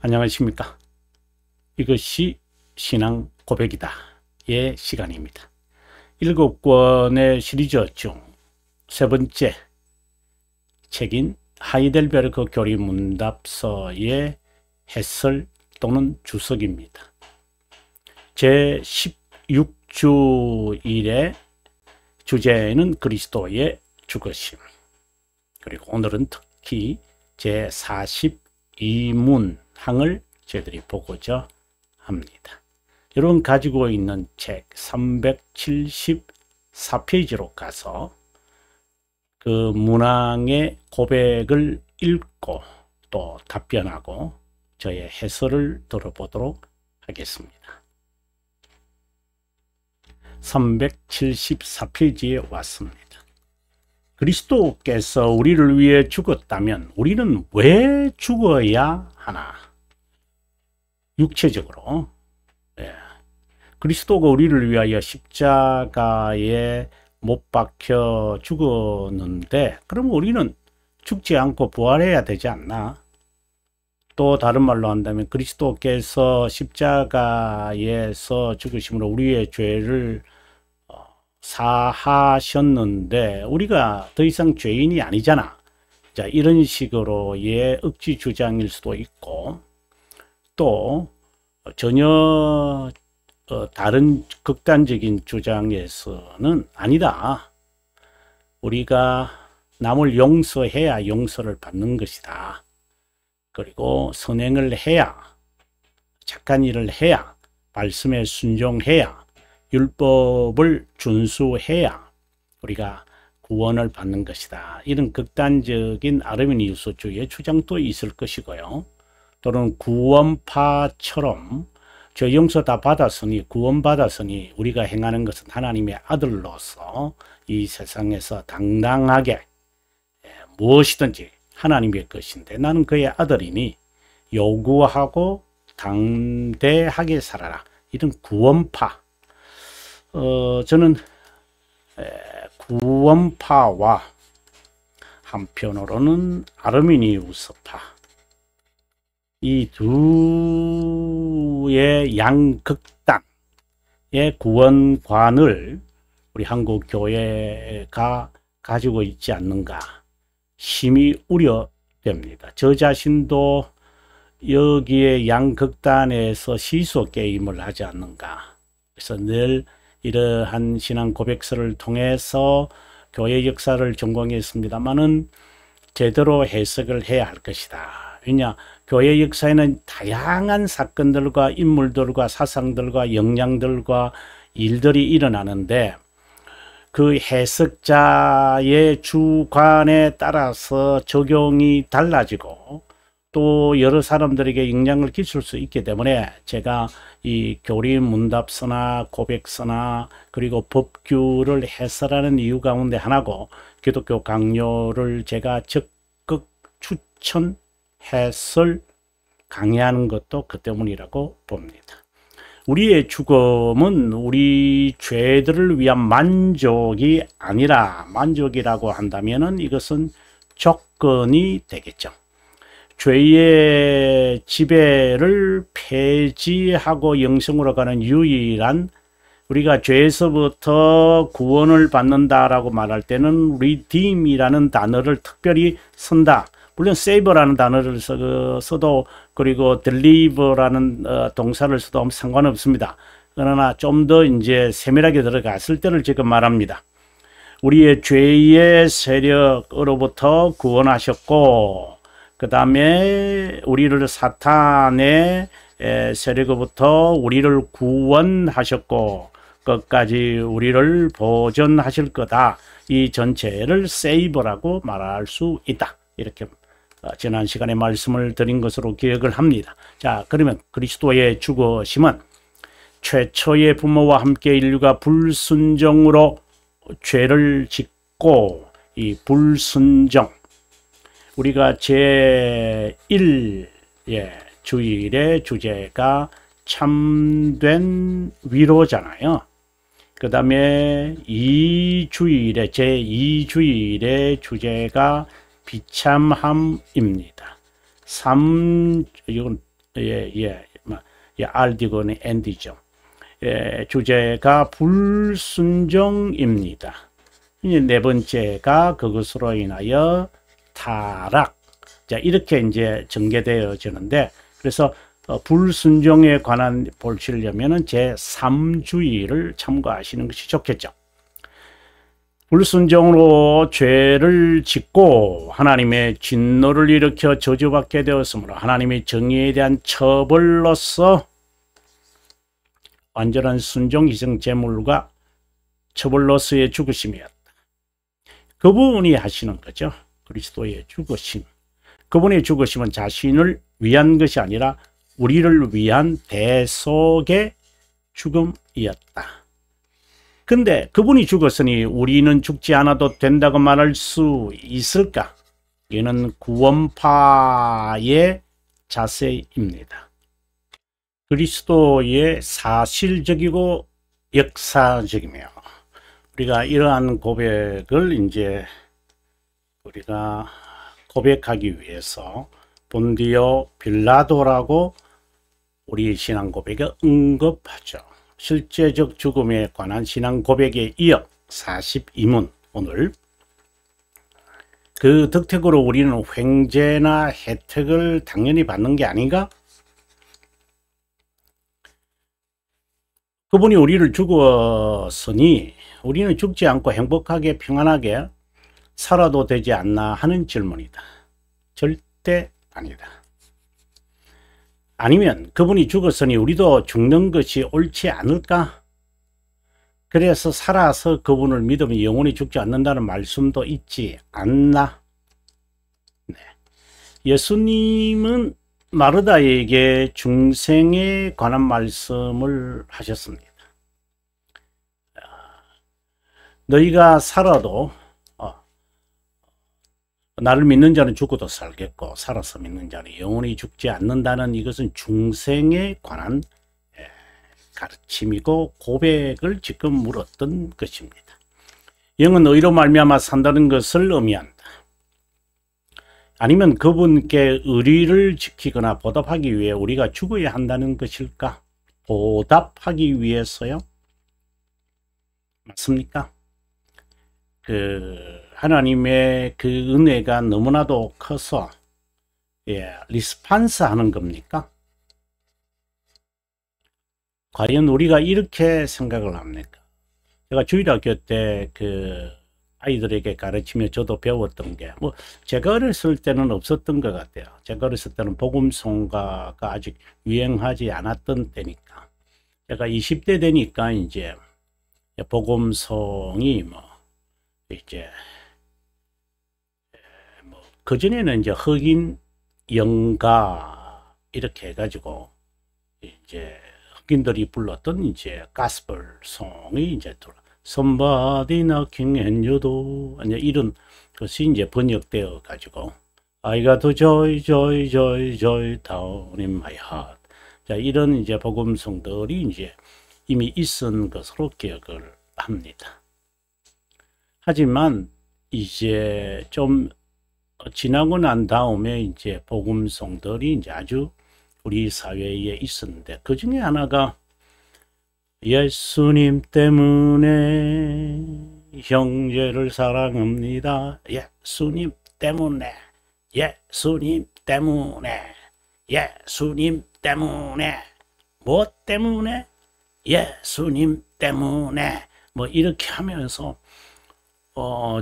안녕하십니까. 이것이 신앙 고백이다 의 시간입니다. 7권의 시리즈 중 세 번째 책인 하이델베르크 교리문답서의 해설 또는 주석입니다. 제 16주일의 주제는 그리스도의 죽으심, 그리고 오늘은 특히 제 42문항을 저희들이 보고자 합니다. 여러분 가지고 있는 책 374페이지로 가서 그 문항의 고백을 읽고 또 답변하고 저의 해설을 들어보도록 하겠습니다. 374페이지에 왔습니다. 그리스도께서 우리를 위해 죽었다면 우리는 왜 죽어야 하나? 육체적으로 그리스도가 우리를 위하여 십자가에 못 박혀 죽었는데 그럼 우리는 죽지 않고 부활해야 되지 않나? 또 다른 말로 한다면 그리스도께서 십자가에서 죽으심으로 우리의 죄를 사하셨는데 우리가 더 이상 죄인이 아니잖아. 자, 이런 식으로의 억지 주장일 수도 있고, 또 전혀 다른 극단적인 주장에서는 아니다. 우리가 남을 용서해야 용서를 받는 것이다. 그리고 선행을 해야, 착한 일을 해야, 말씀에 순종해야, 율법을 준수해야 우리가 구원을 받는 것이다. 이런 극단적인 아르미니우스주의의 주장도 있을 것이고요. 또는 구원파처럼 죄 용서 다 받았으니 구원받았으니 우리가 행하는 것은 하나님의 아들로서 이 세상에서 당당하게 무엇이든지 하나님의 것인데 나는 그의 아들이니 요구하고 당대하게 살아라. 이런 구원파. 저는 구원파와 한편으로는 아르미니우스파, 이 두의 양극단의 구원관을 우리 한국 교회가 가지고 있지 않는가 심히 우려됩니다. 저 자신도 여기에 양극단에서 시소 게임을 하지 않는가. 그래서 늘 이러한 신앙 고백서를 통해서 교회 역사를 전공했습니다만은 제대로 해석을 해야 할 것이다. 왜냐, 교회 역사에는 다양한 사건들과 인물들과 사상들과 역량들과 일들이 일어나는데 그 해석자의 주관에 따라서 적용이 달라지고 또 여러 사람들에게 영향을 끼칠 수 있기 때문에 제가 이 교리문답서나 고백서나 그리고 법규를 해설하는 이유 가운데 하나고 기독교 강요를 제가 적극 추천, 해설, 강의하는 것도 그 때문이라고 봅니다. 우리의 죽음은 우리 죄들을 위한 만족이 아니라 만족이라고 한다면 이것은 조건이 되겠죠. 죄의 지배를 폐지하고 영생으로 가는 유일한, 우리가 죄에서부터 구원을 받는다라고 말할 때는 redeem이라는 단어를 특별히 쓴다. 물론 save라는 단어를 써도 그리고 deliver라는 동사를 써도 상관없습니다. 그러나 좀 더 이제 세밀하게 들어갔을 때를 지금 말합니다. 우리의 죄의 세력으로부터 구원하셨고 그 다음에 우리를 사탄의 세력으로부터 우리를 구원하셨고 끝까지 우리를 보존하실 거다. 이 전체를 save라고 말할 수 있다. 이렇게 지난 시간에 말씀을 드린 것으로 기억을 합니다. 자, 그러면 그리스도의 죽으심은 최초의 부모와 함께 인류가 불순종으로 죄를 짓고 이 불순종, 우리가 제1 주일의 주제가 참된 위로잖아요. 그 다음에 제2주일의 주제가 비참함입니다. 이건 R디고는 Nd죠. 주제가 불순종입니다. 이제 네 번째가 그것으로 인하여 타락. 자, 이렇게 이제 전개되어지는데, 그래서 불순종에 관한 보시려면은 제3주의를 참고하시는 것이 좋겠죠. 불순종으로 죄를 짓고 하나님의 진노를 일으켜 저주받게 되었으므로 하나님의 정의에 대한 처벌로서 완전한 순종 희생 제물과 처벌로서의 죽으심이었다. 그분이 하시는 거죠. 그리스도의 죽으심. 그분의 죽으심은 자신을 위한 것이 아니라 우리를 위한 대속의 죽음이었다. 근데 그분이 죽었으니 우리는 죽지 않아도 된다고 말할 수 있을까? 이는 구원파의 자세입니다. 그리스도의 사실적이고 역사적이며, 우리가 이러한 고백을 이제 우리가 고백하기 위해서 본디오 빌라도라고 우리 신앙 고백에 언급하죠. 실제적 죽음에 관한 신앙 고백에 이어 42문, 오늘 그 덕택으로 우리는 횡재나 혜택을 당연히 받는 게 아닌가? 그분이 우리를 죽었으니 우리는 죽지 않고 행복하게 평안하게 살아도 되지 않나 하는 질문이다. 절대 아니다. 아니면 그분이 죽었으니 우리도 죽는 것이 옳지 않을까? 그래서 살아서 그분을 믿으면 영원히 죽지 않는다는 말씀도 있지 않나? 네. 예수님은 마르다에게 중생에 관한 말씀을 하셨습니다. 너희가 살아도 나를 믿는 자는 죽어도 살겠고 살아서 믿는 자는 영원히 죽지 않는다는, 이것은 중생에 관한 가르침이고 고백을 지금 물었던 것입니다. 영은 의로 말미암아 산다는 것을 의미한다. 아니면 그분께 의리를 지키거나 보답하기 위해 우리가 죽어야 한다는 것일까? 보답하기 위해서요? 맞습니까? 하나님의 그 은혜가 너무나도 커서 리스판스 하는 겁니까? 과연 우리가 이렇게 생각을 합니까? 제가 주일학교 때 아이들에게 가르치며 저도 배웠던 게, 제가 어렸을 때는 없었던 것 같아요. 제가 어렸을 때는 복음성가가 아직 유행하지 않았던 때니까. 제가 20대 되니까 이제 복음성이 그전에는 이제 흑인 영가 이렇게 해가지고 이제 흑인들이 불렀던 이제 가스펠송이 이제 Somebody knocking at your door, 이제 이런 것이 이제 번역되어 가지고 I got a joy, joy, joy, joy down in my heart. 자, 이런 이제 복음성들이 이제 이미 있은 것으로 기억을 합니다. 하지만 이제 좀 지나고 난 다음에 이제 복음성들이 이제 아주 우리 사회에 있었는데, 그 중에 하나가 예수님 때문에 형제를 사랑합니다. 예수님 때문에, 예수님 때문에, 예수님 때문에, 뭐 때문에? 예수님 때문에. 뭐 이렇게 하면서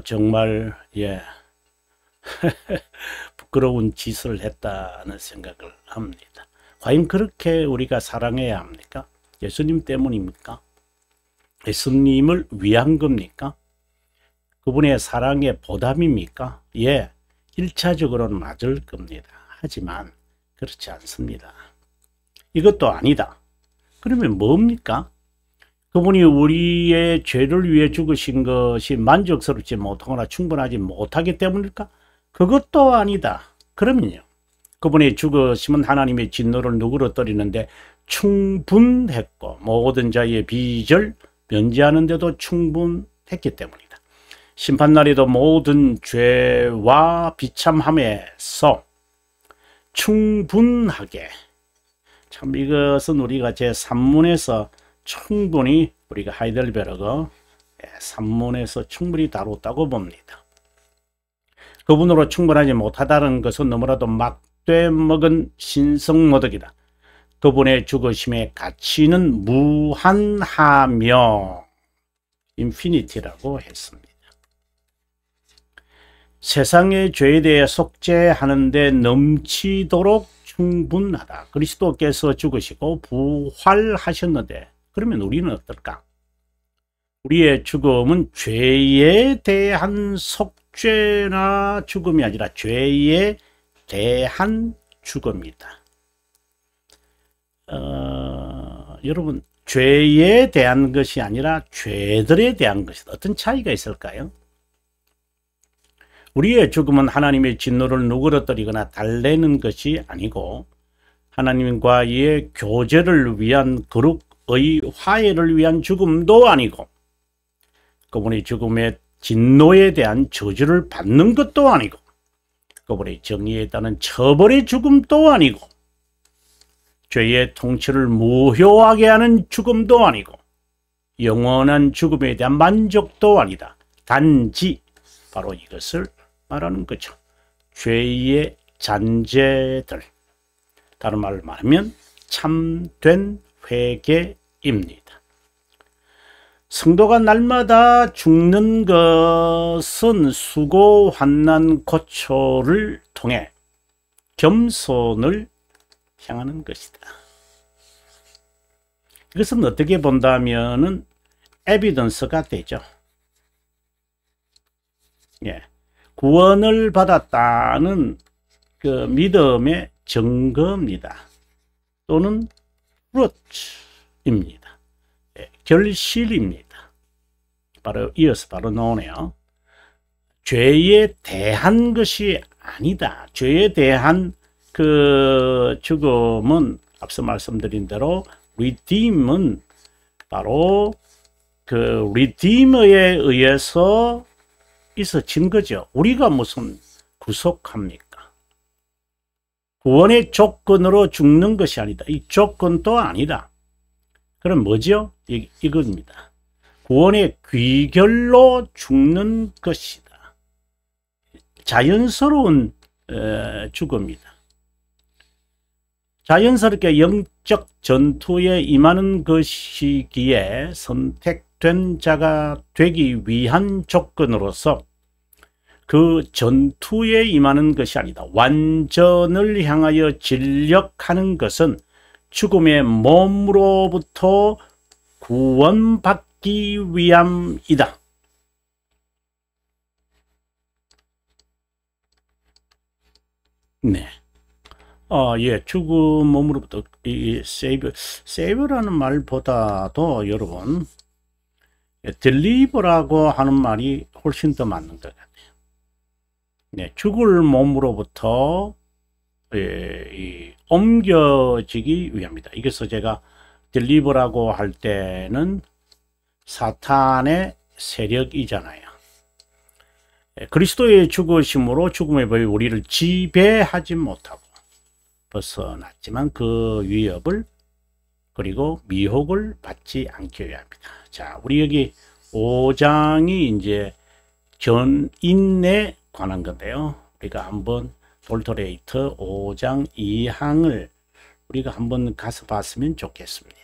정말 부끄러운 짓을 했다는 생각을 합니다. 과연 그렇게 우리가 사랑해야 합니까? 예수님 때문입니까? 예수님을 위한 겁니까? 그분의 사랑의 보답입니까? 1차적으로는 맞을 겁니다. 하지만 그렇지 않습니다. 이것도 아니다. 그러면 뭡니까? 그분이 우리의 죄를 위해 죽으신 것이 만족스럽지 못하거나 충분하지 못하기 때문일까? 그것도 아니다. 그러면요, 그분의 죽으심은 하나님의 진노를 누그러뜨리는데 충분했고 모든 자의 빚을 면제하는 데도 충분했기 때문이다. 심판날에도 모든 죄와 비참함에서 충분하게 참 이것은 우리가 제 산문에서 충분히 우리가 하이델베르거 산문에서 충분히 다뤘다고 봅니다. 그분으로 충분하지 못하다는 것은 너무나도 막돼 먹은 신성모독이다. 그분의 죽으심의 가치는 무한하며 인피니티라고 했습니다. 세상의 죄에 대해 속죄하는데 넘치도록 충분하다. 그리스도께서 죽으시고 부활하셨는데 그러면 우리는 어떨까? 우리의 죽음은 죄에 대한 속죄나 죽음이 아니라 죄에 대한 죽음이다. 여러분, 죄에 대한 것이 아니라 죄들에 대한 것이다. 어떤 차이가 있을까요? 우리의 죽음은 하나님의 진노를 누그러뜨리거나 달래는 것이 아니고 하나님과의 교제를 위한 거룩의 화해를 위한 죽음도 아니고 그분의 죽음의 진노에 대한 저주를 받는 것도 아니고 그분의 정의에 따른 처벌의 죽음도 아니고 죄의 통치를 무효하게 하는 죽음도 아니고 영원한 죽음에 대한 만족도 아니다. 단지 바로 이것을 말하는 거죠. 죄의 잔재들, 다른 말로 말하면 참된 회개입니다. 성도가 날마다 죽는 것은 수고, 환난, 고초를 통해 겸손을 향하는 것이다. 이것은 어떻게 본다면은 에비던스가 되죠. 예. 구원을 받았다는 그 믿음의 증거입니다. 또는 프루트입니다. 예, 결실입니다. 바로 이어서 바로 나오네요. 죄에 대한 것이 아니다. 죄에 대한 그 죽음은 앞서 말씀드린 대로 redeem은 바로 그 redeemer에 의해서 있어진 거죠. 우리가 무슨 구속합니까? 구원의 조건으로 죽는 것이 아니다. 이 조건도 아니다. 그럼 뭐죠? 이겁니다. 구원의 귀결로 죽는 것이다. 자연스러운 죽음이다. 자연스럽게 영적 전투에 임하는 것이기에 선택된 자가 되기 위한 조건으로서 그 전투에 임하는 것이 아니다. 완전을 향하여 진력하는 것은 죽음의 몸으로부터 구원받기 위함이다. 네. 예, 죽음 몸으로부터 이 세이버라는 말보다도 여러분 딜리버라고 하는 말이 훨씬 더 맞는 것 같아요. 네, 죽을 몸으로부터 옮겨지기 위함이다. 이것을 제가 딜리버라고 할 때는 사탄의 세력이잖아요. 그리스도의 죽으심으로 죽음의 법이 우리를 지배하지 못하고 벗어났지만 그 위협을 그리고 미혹을 받지 않기 위함이다. 자, 우리 여기 5장이 이제 견인에 관한 건데요. 우리가 한번 돌토레이터 5장 2항을 우리가 한번 가서 봤으면 좋겠습니다.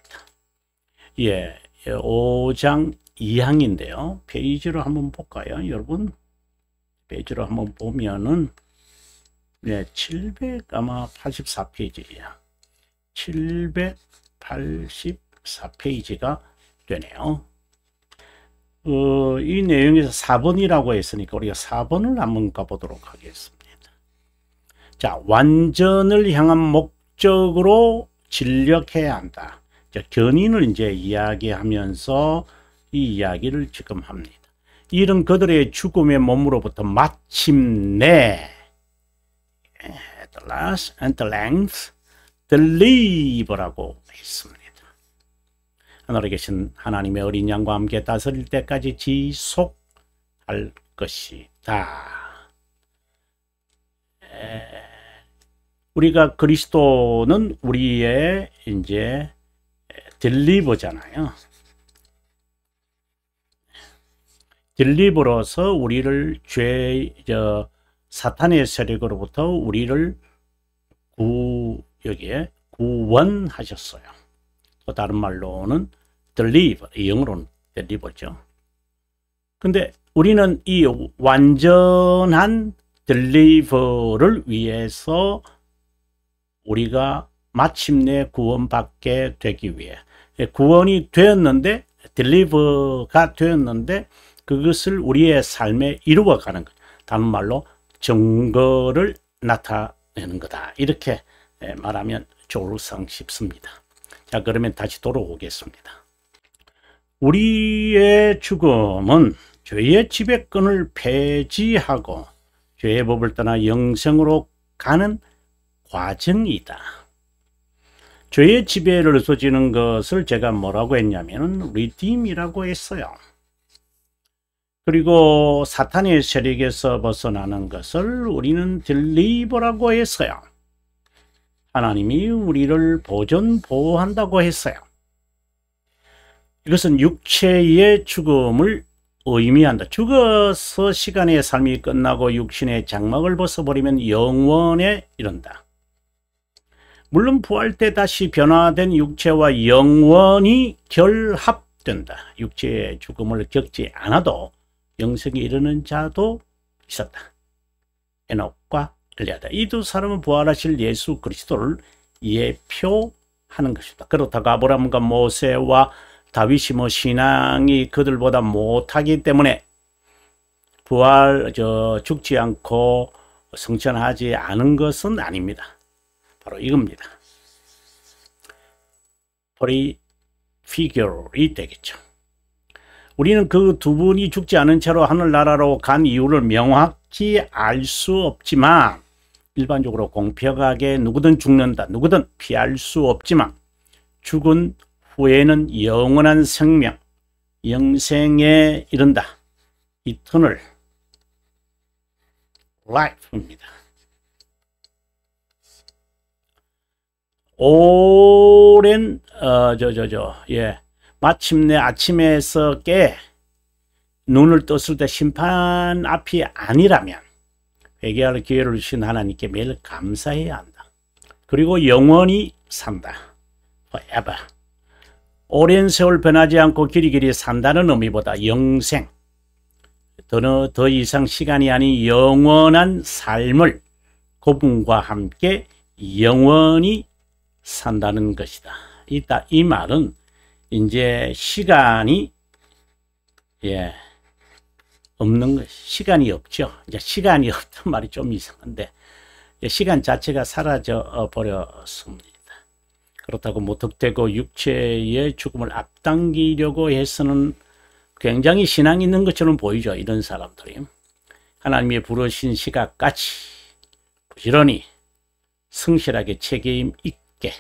예, 5장 2항인데요. 페이지로 한번 볼까요, 여러분? 페이지로 한번 보면은 네, 784페이지야. 784페이지가 되네요. 이 내용에서 4번이라고 했으니까 우리가 4번을 한번 가보도록 하겠습니다. 자, 완전을 향한 목적으로 진력해야 한다. 자, 견인을 이제 이야기하면서 이 이야기를 지금 합니다. 이런 그들의 죽음의 몸으로부터 마침내 at last and the length deliver라고 했습니다. 하늘에 계신 하나님의 어린 양과 함께 다스릴 때까지 지속할 것이다. 우리가 그리스도는 우리의 이제 딜리버잖아요. 딜리버로서 우리를 사탄의 세력으로부터 우리를 여기에 구원하셨어요. 또 다른 말로는 deliver, 영어로는 deliver죠. 근데 우리는 이 완전한 deliver를 위해서 우리가 마침내 구원받게 되기 위해 구원이 되었는데 deliver가 되었는데 그것을 우리의 삶에 이루어가는 것. 다른 말로 증거를 나타내는 거다. 이렇게 말하면 좋을상 싶습니다. 자, 그러면 다시 돌아오겠습니다. 우리의 죽음은 죄의 지배권을 폐지하고 죄의 법을 떠나 영생으로 가는 과정이다. 죄의 지배를 없어지는 것을 제가 뭐라고 했냐면 리딤이라고 했어요. 그리고 사탄의 세력에서 벗어나는 것을 우리는 딜리버라고 했어요. 하나님이 우리를 보호한다고 했어요. 이것은 육체의 죽음을 의미한다. 죽어서 시간의 삶이 끝나고 육신의 장막을 벗어버리면 영원에 이른다. 물론 부활 때 다시 변화된 육체와 영원히 결합된다. 육체의 죽음을 겪지 않아도 영생에 이르는 자도 있었다. 에녹과 엘리야다. 이 두 사람은 부활하실 예수 그리스도를 예표하는 것이다. 그렇다고 아브라함과 모세와 다윗이 신앙이 그들보다 못하기 때문에 죽지 않고 성천하지 않은 것은 아닙니다. 바로 이겁니다. 프리피규어이 되겠죠. 우리는 그 두 분이 죽지 않은 채로 하늘나라로 간 이유를 명확히 알 수 없지만 일반적으로 공평하게 누구든 죽는다, 누구든 피할 수 없지만 죽은 후에는 영원한 생명, 영생에 이른다. 이터널 라이프입니다. 오랜 마침내 아침에서 깨 눈을 떴을 때 심판 앞이 아니라면 회개할 기회를 주신 하나님께 매일 감사해야 한다. 그리고 영원히 산다. forever. 오랜 세월 변하지 않고 길이길이 산다는 의미보다 영생, 더 이상 시간이 아닌 영원한 삶을 그분과 함께 영원히 산다는 것이다. 이 말은 이제 시간이 없는 것, 시간이 없죠. 이제 시간이 없단 말이 좀 이상한데 시간 자체가 사라져 버렸습니다. 그렇다고 무턱대고 육체의 죽음을 앞당기려고 해서는 굉장히 신앙이 있는 것처럼 보이죠. 이런 사람들이 하나님이 부르신 시각까지 부지런히 성실하게 책임 있게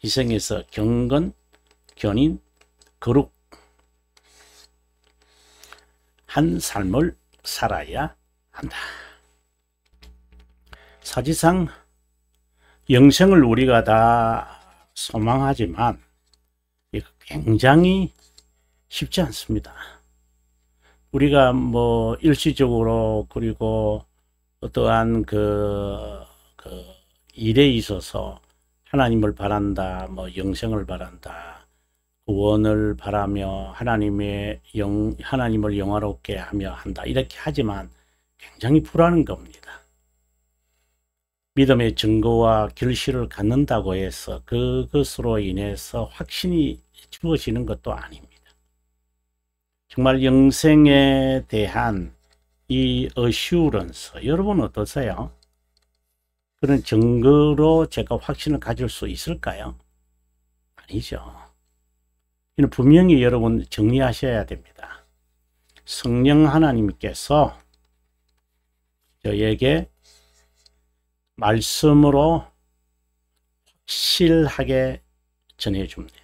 희생해서 경건, 견인, 거룩 한 삶을 살아야 한다. 사실상 영생을 우리가 다 소망하지만 굉장히 쉽지 않습니다. 우리가 뭐 일시적으로 그리고 어떠한 그 일에 있어서 하나님을 바란다, 뭐 영생을 바란다, 구원을 바라며 하나님을 영화롭게 하며 한다, 이렇게 하지만 굉장히 불안한 겁니다. 믿음의 증거와 결실을 갖는다고 해서 그것으로 인해서 확신이 주어지는 것도 아닙니다. 정말 영생에 대한 이 어슈런스, 여러분 어떠세요? 그런 증거로 제가 확신을 가질 수 있을까요? 아니죠. 이는 분명히 여러분 정리하셔야 됩니다. 성령 하나님께서 저에게 말씀으로 확실하게 전해줍니다.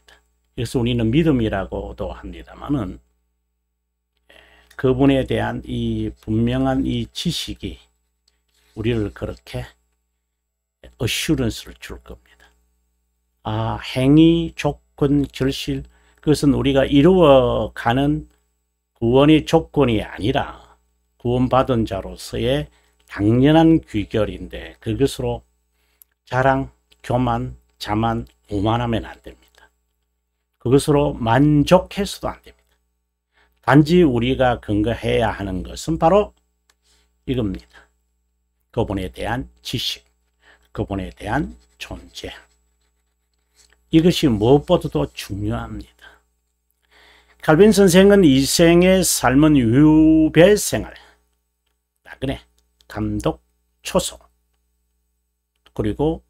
그래서 우리는 믿음이라고도 합니다만은 그분에 대한 이 분명한 이 지식이 우리를 그렇게 어슈런스를 줄 겁니다. 아, 행위, 조건, 결실, 그것은 우리가 이루어가는 구원의 조건이 아니라 구원받은 자로서의 당연한 귀결인데 그것으로 자랑, 교만, 자만, 오만하면 안 됩니다. 그것으로 만족해서도 안 됩니다. 단지 우리가 근거해야 하는 것은 바로 이겁니다. 그분에 대한 지식, 그분에 대한 존재. 이것이 무엇보다도 중요합니다. 칼빈 선생은 이생의 삶은 유배 생활, 나그네, 감독, 초소, 그리고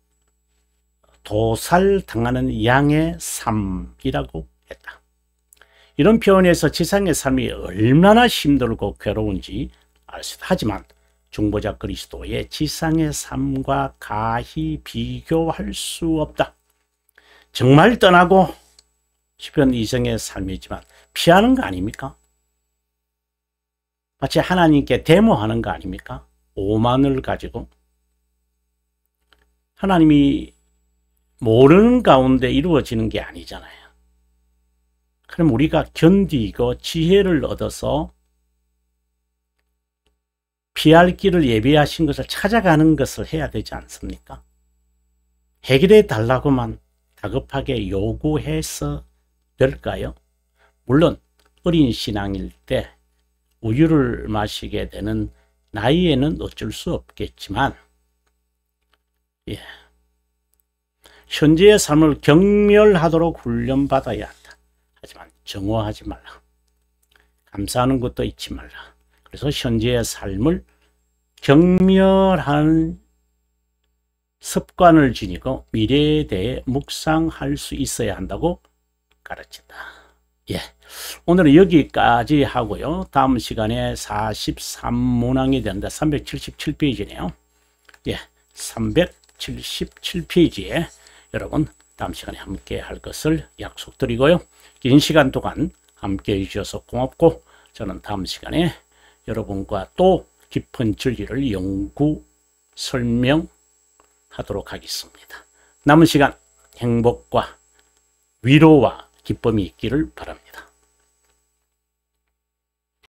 도살당하는 양의 삶이라고 했다. 이런 표현에서 지상의 삶이 얼마나 힘들고 괴로운지 알 수 있다. 하지만 중보자 그리스도의 지상의 삶과 가히 비교할 수 없다. 정말 떠나고 싶은 이생의 삶이지만 피하는 거 아닙니까? 마치 하나님께 데모하는 거 아닙니까? 오만을 가지고 하나님이 모르는 가운데 이루어지는 게 아니잖아요. 그럼 우리가 견디고 지혜를 얻어서 피할 길을 예비하신 것을 찾아가는 것을 해야 되지 않습니까? 해결해 달라고만 다급하게 요구해서 될까요? 물론 어린 신앙일 때 우유를 마시게 되는 나이에는 어쩔 수 없겠지만 현재의 삶을 경멸하도록 훈련받아야 한다. 하지만 정오하지 말라. 감사하는 것도 잊지 말라. 그래서 현재의 삶을 경멸하는 습관을 지니고 미래에 대해 묵상할 수 있어야 한다고 가르친다. 오늘은 여기까지 하고요. 다음 시간에 43문항이 된다. 377페이지네요. 377페이지에 여러분 다음 시간에 함께 할 것을 약속드리고요. 긴 시간 동안 함께 해주셔서 고맙고 저는 다음 시간에 여러분과 또 깊은 진리를 연구 설명하도록 하겠습니다. 남은 시간 행복과 위로와 기쁨이 있기를 바랍니다.